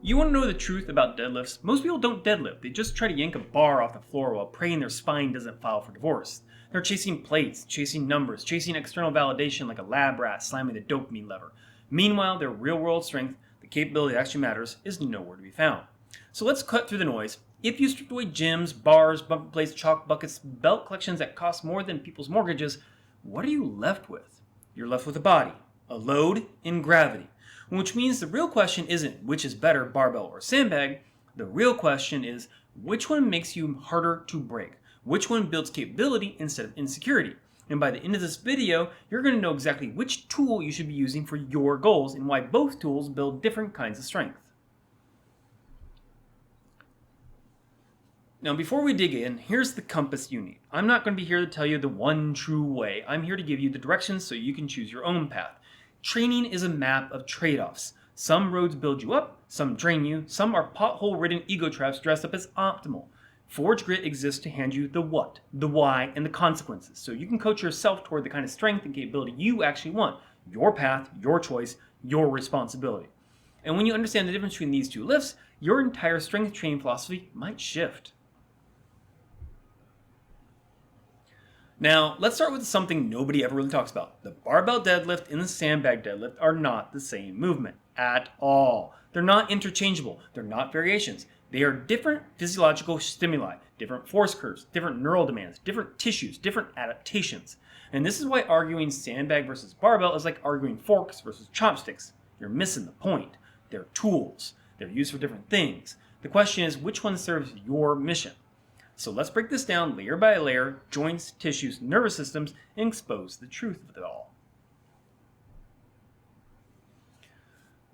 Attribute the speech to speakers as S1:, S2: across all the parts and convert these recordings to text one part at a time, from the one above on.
S1: You want to know the truth about deadlifts? Most people don't deadlift. They just try to yank a bar off the floor while praying their spine doesn't file for divorce. They're chasing plates, chasing numbers, chasing external validation like a lab rat slamming the dopamine lever. Meanwhile, their real-world strength, the capability that actually matters, is nowhere to be found. So let's cut through the noise. If you stripped away gyms, bars, bumper plates, chalk buckets, belt collections that cost more than people's mortgages, what are you left with? You're left with a body, a load, and gravity. Which means the real question isn't which is better, barbell or sandbag. The real question is which one makes you harder to break? Which one builds capability instead of insecurity? And by the end of this video, you're going to know exactly which tool you should be using for your goals and why both tools build different kinds of strength. Now, before we dig in, here's the compass you need. I'm not going to be here to tell you the one true way. I'm here to give you the directions so you can choose your own path. Training is a map of trade-offs. Some roads build you up, some drain you, some are pothole-ridden ego traps dressed up as optimal. Forge Grit exists to hand you the what, the why, and the consequences, so you can coach yourself toward the kind of strength and capability you actually want. Your path, your choice, your responsibility. And when you understand the difference between these two lifts, your entire strength training philosophy might shift. Now, let's start with something nobody ever really talks about. The barbell deadlift and the sandbag deadlift are not the same movement at all. They're not interchangeable. They're not variations. They are different physiological stimuli, different force curves, different neural demands, different tissues, different adaptations. And this is why arguing sandbag versus barbell is like arguing forks versus chopsticks. You're missing the point. They're tools. They're used for different things. The question is, which one serves your mission? So let's break this down layer by layer, joints, tissues, nervous systems, and expose the truth of it all.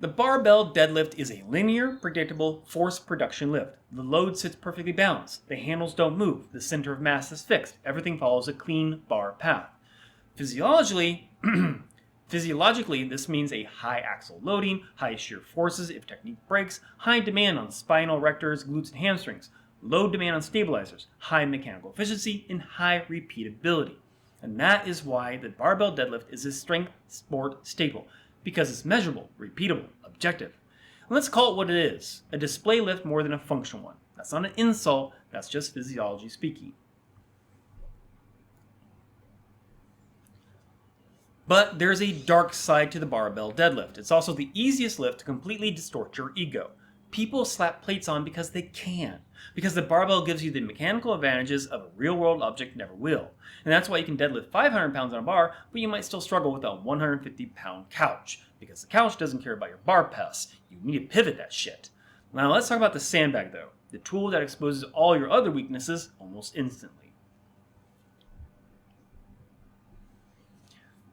S1: The barbell deadlift is a linear, predictable force production lift. The load sits perfectly balanced. The handles don't move. The center of mass is fixed. Everything follows a clean bar path. Physiologically, this means a high axle loading, high shear forces if technique breaks, high demand on spinal erectors, glutes, and hamstrings, low demand on stabilizers, high mechanical efficiency, and high repeatability. And that is why the barbell deadlift is a strength sport staple, because it's measurable, repeatable, objective. And let's call it what it is, a display lift more than a functional one. That's not an insult, that's just physiology speaking. But there's a dark side to the barbell deadlift. It's also the easiest lift to completely distort your ego. People slap plates on because they can, because the barbell gives you the mechanical advantages of a real-world object never will. And that's why you can deadlift 500 pounds on a bar, but you might still struggle with a 150-pound couch, because the couch doesn't care about your bar press. You need to pivot that shit. Now let's talk about the sandbag though, the tool that exposes all your other weaknesses almost instantly.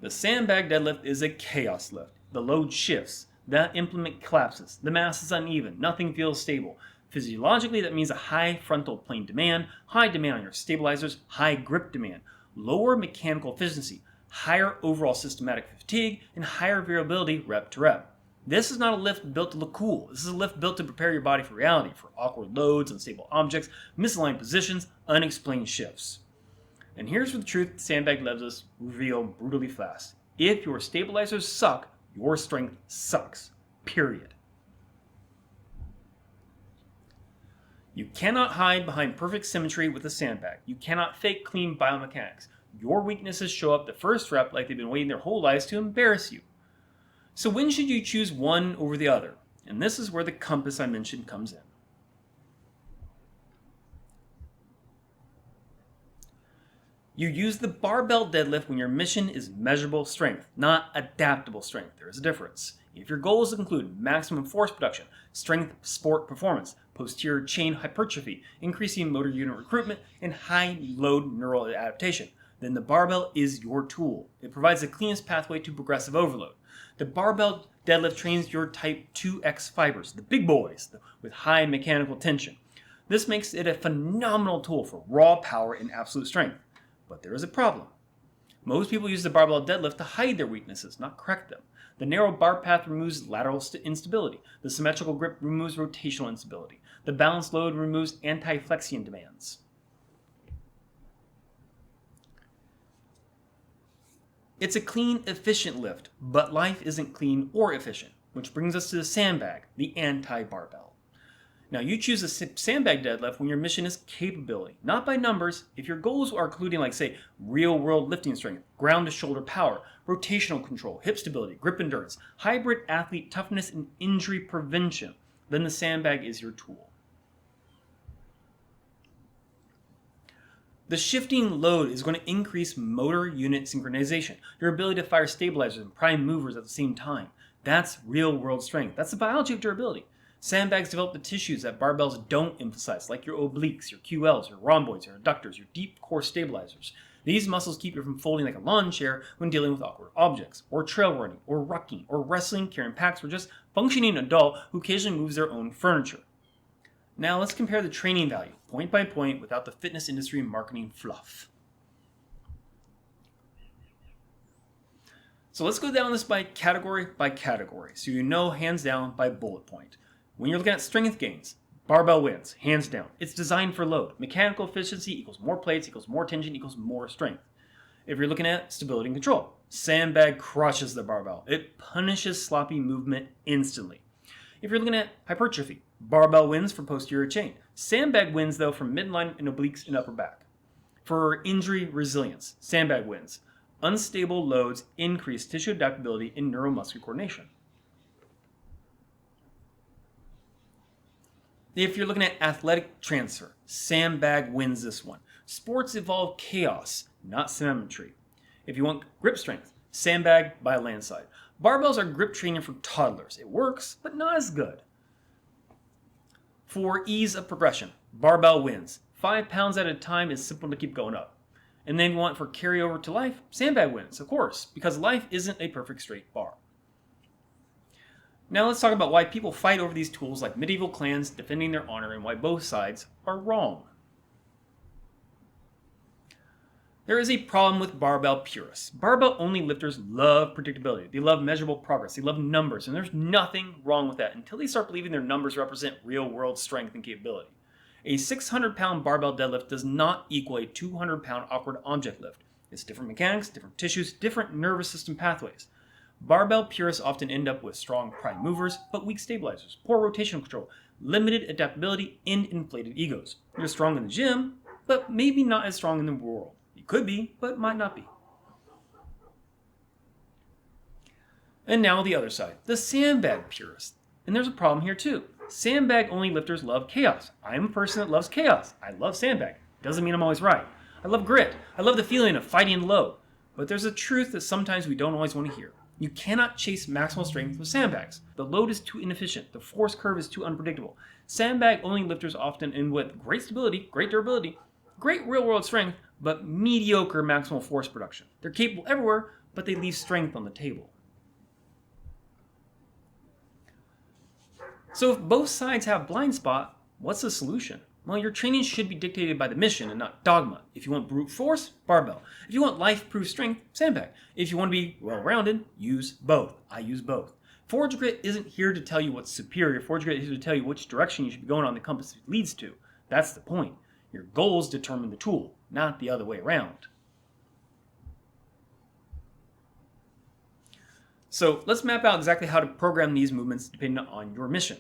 S1: The sandbag deadlift is a chaos lift. The load shifts. That implement collapses. The mass is uneven. Nothing feels stable. Physiologically, that means a high frontal plane demand, high demand on your stabilizers, high grip demand, lower mechanical efficiency, higher overall systematic fatigue, and higher variability rep to rep. This is not a lift built to look cool. This is a lift built to prepare your body for reality, for awkward loads, unstable objects, misaligned positions, unexplained shifts. And here's where the truth sandbag deadlifts reveal brutally fast. If your stabilizers suck, your strength sucks. Period. You cannot hide behind perfect symmetry with a sandbag. You cannot fake clean biomechanics. Your weaknesses show up the first rep like they've been waiting their whole lives to embarrass you. So when should you choose one over the other? And this is where the compass I mentioned comes in. You use the barbell deadlift when your mission is measurable strength, not adaptable strength. There is a difference. If your goals include maximum force production, strength sport performance, posterior chain hypertrophy, increasing motor unit recruitment, and high load neural adaptation, then the barbell is your tool. It provides the cleanest pathway to progressive overload. The barbell deadlift trains your type 2X fibers, the big boys, with high mechanical tension. This makes it a phenomenal tool for raw power and absolute strength. But there is a problem. Most people use the barbell deadlift to hide their weaknesses, not correct them. The narrow bar path removes lateral instability. The symmetrical grip removes rotational instability. The balanced load removes anti-flexion demands. It's a clean, efficient lift, but life isn't clean or efficient, which brings us to the sandbag, the anti-barbell. Now, you choose a sandbag deadlift when your mission is capability, not by numbers. If your goals are including, like, say, real-world lifting strength, ground-to-shoulder power, rotational control, hip stability, grip endurance, hybrid athlete toughness, and injury prevention, then the sandbag is your tool. The shifting load is going to increase motor unit synchronization, your ability to fire stabilizers and prime movers at the same time. That's real-world strength. That's the biology of durability. Sandbags develop the tissues that barbells don't emphasize, like your obliques, your QLs, your rhomboids, your adductors, your deep core stabilizers. These muscles keep you from folding like a lawn chair when dealing with awkward objects, or trail running, or rucking, or wrestling, carrying packs, or just functioning adult who occasionally moves their own furniture. Now let's compare the training value, point by point, without the fitness industry marketing fluff. So let's go down this by category, so you know hands down by bullet point. When you're looking at strength gains, barbell wins, hands down. It's designed for load. Mechanical efficiency equals more plates, equals more tension, equals more strength. If you're looking at stability and control, sandbag crushes the barbell. It punishes sloppy movement instantly. If you're looking at hypertrophy, barbell wins for posterior chain. Sandbag wins, though, from midline and obliques and upper back. For injury resilience, sandbag wins. Unstable loads increase tissue adaptability and neuromuscular coordination. If you're looking at athletic transfer, sandbag wins this one. Sports involve chaos, not symmetry. If you want grip strength, sandbag by a landslide. Barbells are grip training for toddlers. It works, but not as good. For ease of progression, barbell wins. 5 pounds at a time is simple to keep going up. And then you want for carryover to life, sandbag wins, of course, because life isn't a perfect straight bar. Now let's talk about why people fight over these tools like medieval clans defending their honor and why both sides are wrong. There is a problem with barbell purists. Barbell-only lifters love predictability. They love measurable progress. They love numbers, and there's nothing wrong with that until they start believing their numbers represent real-world strength and capability. A 600-pound barbell deadlift does not equal a 200-pound awkward object lift. It's different mechanics, different tissues, different nervous system pathways. Barbell purists often end up with strong prime movers, but weak stabilizers, poor rotational control, limited adaptability, and inflated egos. You're strong in the gym, but maybe not as strong in the world. You could be, but might not be. And now the other side, the sandbag purist. And there's a problem here too. Sandbag-only lifters love chaos. I'm a person that loves chaos. I love sandbag. Doesn't mean I'm always right. I love grit. I love the feeling of fighting low. But there's a truth that sometimes we don't always want to hear. You cannot chase maximal strength with sandbags. The load is too inefficient. The force curve is too unpredictable. Sandbag-only lifters often end with great stability, great durability, great real-world strength, but mediocre maximal force production. They're capable everywhere, but they leave strength on the table. So if both sides have blind spot, what's the solution? Well, your training should be dictated by the mission and not dogma. If you want brute force, barbell. If you want life-proof strength, sandbag. If you want to be well-rounded, use both. I use both. Forge Grit isn't here to tell you what's superior. Forge Grit is here to tell you which direction you should be going on the compass leads to. That's the point. Your goals determine the tool, not the other way around. So let's map out exactly how to program these movements depending on your mission.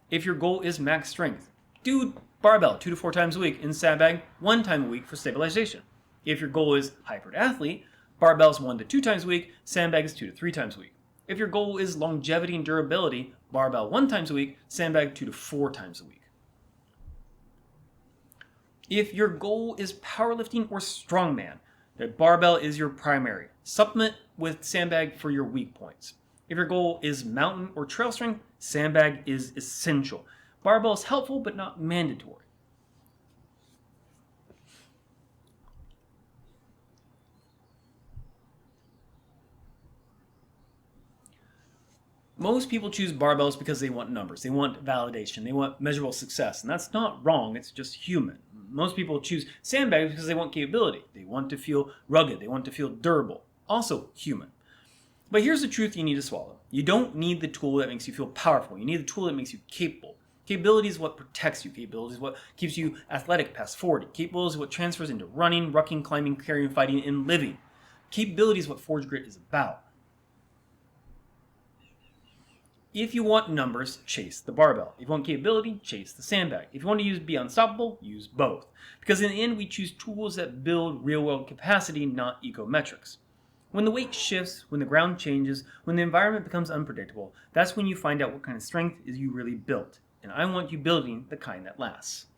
S1: If your goal is max strength, do barbell 2 to 4 times a week and sandbag 1 time a week for stabilization. If your goal is hybrid athlete, barbells 1 to 2 times a week, sandbags 2 to 3 times a week. If your goal is longevity and durability, barbell 1 times a week, sandbag 2 to 4 times a week. If your goal is powerlifting or strongman, the barbell is your primary. Supplement with sandbag for your weak points. If your goal is mountain or trail strength, sandbag is essential. Barbell is helpful but not mandatory. Most people choose barbells because they want numbers, they want validation, they want measurable success, and that's not wrong, it's just human. Most people choose sandbags because they want capability, they want to feel rugged, they want to feel durable, also human. But here's the truth you need to swallow. You don't need the tool that makes you feel powerful, you need the tool that makes you capable. Capability is what protects you, capability is what keeps you athletic past 40, capability is what transfers into running, rucking, climbing, carrying, fighting, and living. Capability is what Forge Grit is about. If you want numbers, chase the barbell. If you want capability, chase the sandbag. If you want to be unstoppable, use both. Because in the end, we choose tools that build real-world capacity, not ecometrics. When the weight shifts, when the ground changes, when the environment becomes unpredictable, that's when you find out what kind of strength is you really built. And I want you building the kind that lasts.